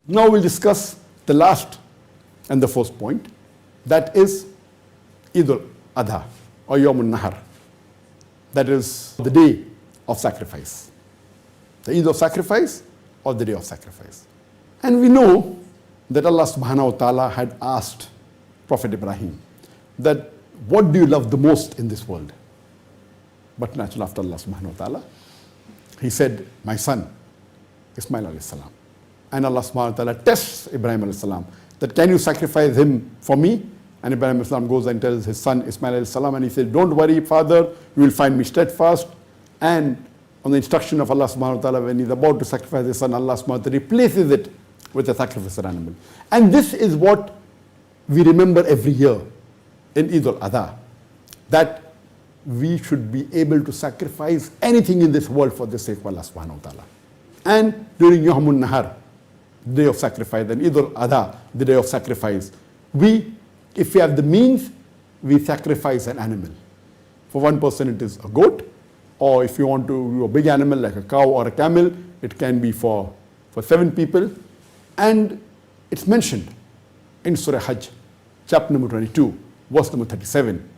Now we'll discuss the last and the first point, that is Eid al-Adha or Yawm al-Nahar. That is the day of sacrifice. The Eid of sacrifice or the day of sacrifice. And we know that Allah subhanahu wa ta'ala had asked Prophet Ibrahim that what do you love the most in this world? But naturally after Allah subhanahu wa ta'ala, he said, my son, Ismail alayhi salam. And Allah subhanahu wa ta'ala tests Ibrahim alayhi salam that can you sacrifice him for me? And Ibrahim alayhi salam goes and tells his son Ismail alayhi salam, and he said, don't worry father, you will find me steadfast. And on the instruction of Allah subhanahu wa ta'ala, when he's about to sacrifice his son, Allah subhanahu wa ta'ala replaces it with a sacrificial animal. And this is what we remember every year in Eid al-Adha, that we should be able to sacrifice anything in this world for the sake of Allah subhanahu wa ta'ala. And during Yawm al-Nahar, day of sacrifice, and Eid al-Adha, the day of sacrifice, if we have the means, we sacrifice an animal. For one person it is a goat, or if you want to do a big animal like a cow or a camel, it can be for 7 people. And it's mentioned in Surah Hajj, chapter number 22, verse number 37.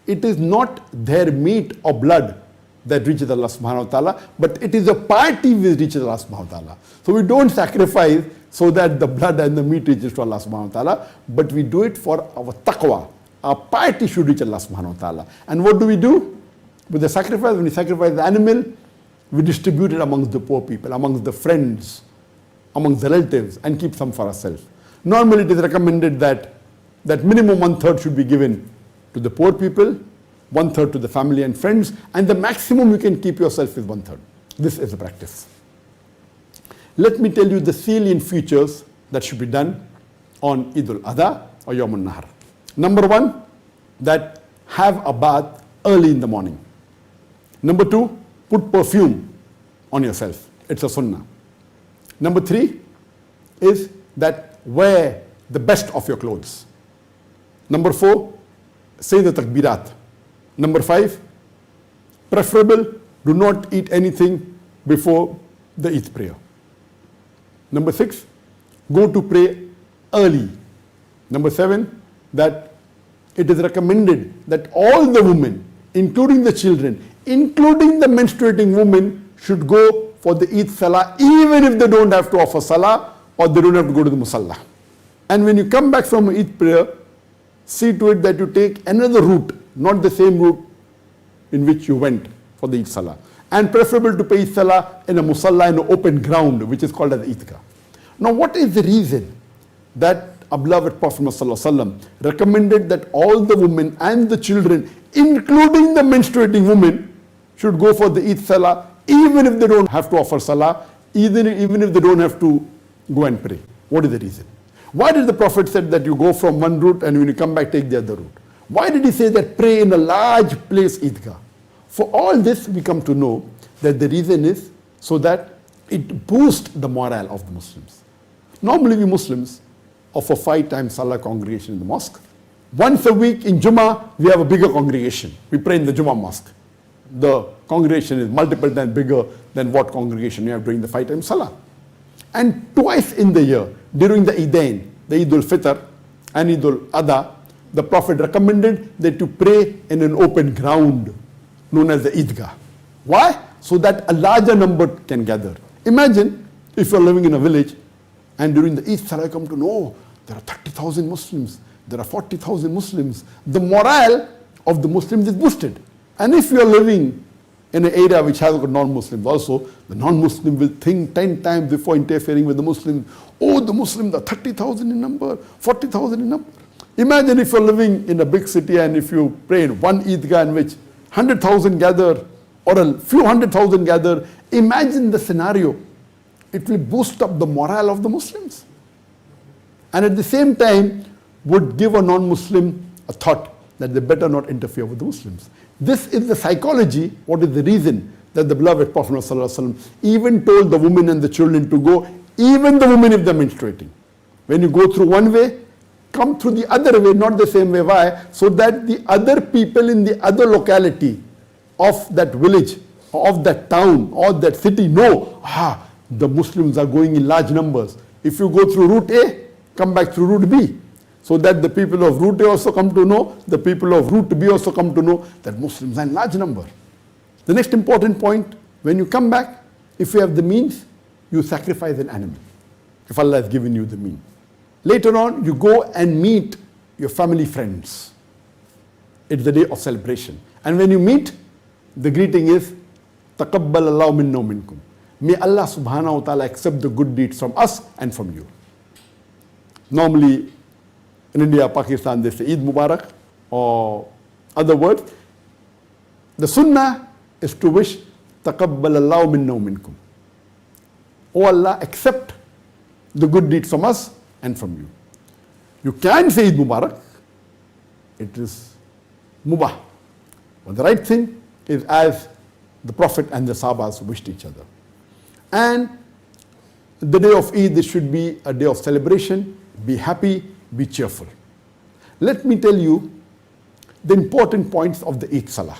It is not their meat or blood that reaches Allah subhanahu wa ta'ala, but it is a piety which reaches Allah subhanahu wa ta'ala. So we don't sacrifice so that the blood and the meat reaches to Allah subhanahu wa ta'ala, but we do it for our taqwa. Our piety should reach Allah subhanahu wa ta'ala. And what do? With the sacrifice, when we sacrifice the animal, we distribute it amongst the poor people, amongst the friends, amongst the relatives, and keep some for ourselves. Normally it is recommended that minimum 1/3 should be given to the poor people, 1/3 to the family and friends, and the maximum you can keep yourself is 1/3. This is the practice. Let me tell you the salient features that should be done on Eid al-Adha or Yawm al-Nahar. Number 1, that have a bath early in the morning. Number 2, put perfume on yourself. It's a sunnah. Number 3 is that wear the best of your clothes. Number 4, say the takbirat. Number 5, preferable, do not eat anything before the Eid prayer. Number 6, go to pray early. Number 7, that it is recommended that all the women, including the children, including the menstruating women, should go for the Eid Salah, even if they don't have to offer Salah or they don't have to go to the Musalla. And when you come back from Eid prayer, see to it that you take another route, not the same route in which you went for the Eid Salah. And preferable to pay Eid Salah in a Musalla, in an open ground, which is called as Eidgah. Now what is the reason that our beloved Prophet ﷺ recommended that all the women and the children, including the menstruating women, should go for the Eid Salah, even if they don't have to offer Salah, even if they don't have to go and pray? What is the reason? Why did the Prophet say that you go from one route and when you come back take the other route? Why did he say that pray in a large place Eidgah? For all this we come to know that the reason is so that it boosts the morale of the Muslims. Normally we Muslims offer 5 times Salah congregation in the mosque. Once a week in Jummah we have a bigger congregation. We pray in the Jummah mosque. The congregation is multiple times bigger than what congregation we have during the 5 times Salah. And twice in the year, during the Eidain, the Eid al-Fitr and Eid al-Adha, the Prophet recommended that you pray in an open ground known as the Eidgah. Why? So that a larger number can gather. Imagine if you're living in a village and during the Eid Salah you come to know there are 30,000 Muslims, there are 40,000 Muslims. The morale of the Muslims is boosted. And if you're living in an area which has got non-Muslims also, the non-Muslim will think 10 times before interfering with the Muslims. Oh, the Muslims are 30,000 in number, 40,000 in number. Imagine if you're living in a big city and if you pray in one Eidgah in which 100,000 gather or a few 100,000 gather. Imagine the scenario. It will boost up the morale of the Muslims. And at the same time would give a non-Muslim a thought that they better not interfere with the Muslims. This is the psychology, what is the reason that the beloved Prophet ﷺ even told the women and the children to go, even the women if they're menstruating. When you go through one way, come through the other way, not the same way. Why? So that the other people in the other locality of that village, or of that town, or that city know, the Muslims are going in large numbers. If you go through route A, come back through route B, so that the people of route A also come to know, the people of route B also come to know that Muslims are in large number. The next important point, when you come back, if you have the means, you sacrifice an animal, if Allah has given you the means. Later on, you go and meet your family friends. It's the day of celebration. And when you meet, the greeting is, Taqabbal Allahu minna wa minkum. May Allah subhanahu wa ta'ala accept the good deeds from us and from you. Normally, in India, Pakistan, they say Eid Mubarak or other words. The sunnah is to wish, Taqabbal Allahu minna wa minkum. Oh Allah, accept the good deeds from us and from you. You can say Eid Mubarak. It is mubah. But the right thing is as the Prophet and the Sahabas wished each other. And the day of Eid, this should be a day of celebration. Be happy, be cheerful. Let me tell you the important points of the Eid Salah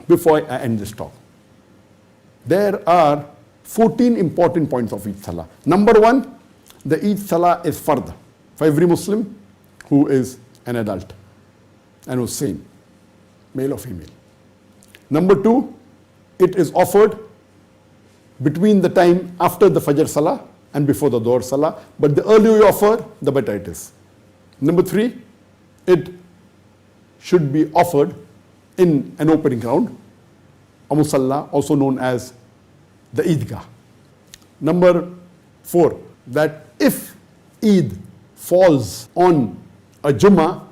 before I end this talk. There are 14 important points of Eid Salah. Number one, the Eid Salah is fard for every Muslim who is an adult and who is sane, male or female. Number two, it is offered between the time after the Fajr Salah and before the Dhuhr Salah, but the earlier you offer, the better it is. Number three, it should be offered in an open ground, a musalla, also known as the Eidgah. Number four, that if Eid falls on a Jummah,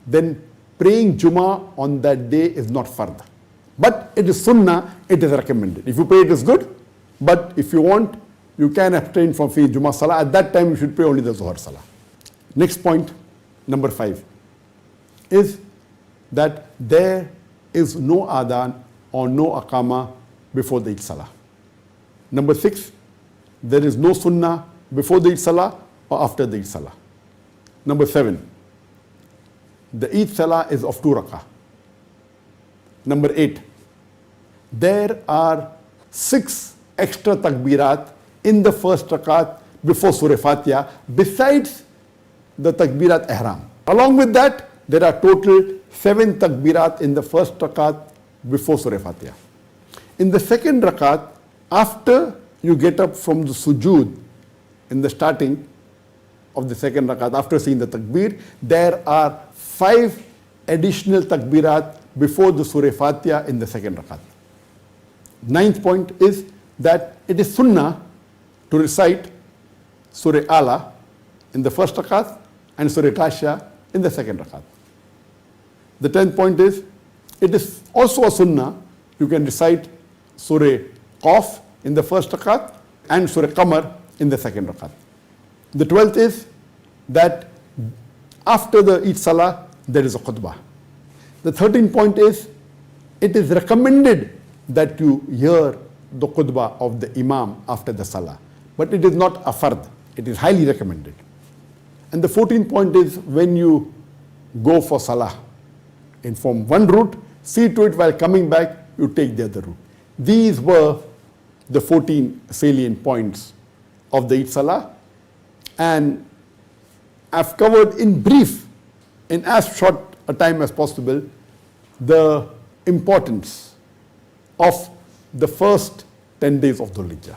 then praying Jummah on that day is not fard. But it is sunnah, it is recommended. If you pray, it is good. But if you want, you can abstain from praying Jummah Salah. At that time, you should pray only the Zuhr Salah. Next point, number 5, is that there is no adhan or no aqama before the Eid Salah. Number 6, there is no sunnah before the Eid Salah or after the Eid Salah. Number 7, the Eid Salah is of 2 rakah. Number 8, there are 6 extra takbirat in the first rakat before Surah Fatiha, besides the takbirat ihram. Along with that, there are total 7 takbirat in the first rakat before Surah Fatiha. In the second rakat, after you get up from the sujood, in the starting of the second rakat, after seeing the takbir, there are 5 additional takbirat before the Surah Fatiha in the second rakat. 9th point is that it is sunnah to recite Surah Ala in the first rakat and Surah Tasha in the second rakat. The 10th point is, it is also a sunnah, you can recite Surah Qaf in the first rakat and Surah Qamar in the second rakat. The 12th is that after the Eid Salah, there is a khutbah. The 13th point is, it is recommended that you hear the khutbah of the Imam after the Salah. But it is not a fard. It is highly recommended. And the 14th point is, when you go for Salah from one route, see to it while coming back, you take the other route. These were the 14 salient points of the Eid Salah. And I've covered in brief, in as short a time as possible, the importance of the first 10 days of Dhul Hijjah.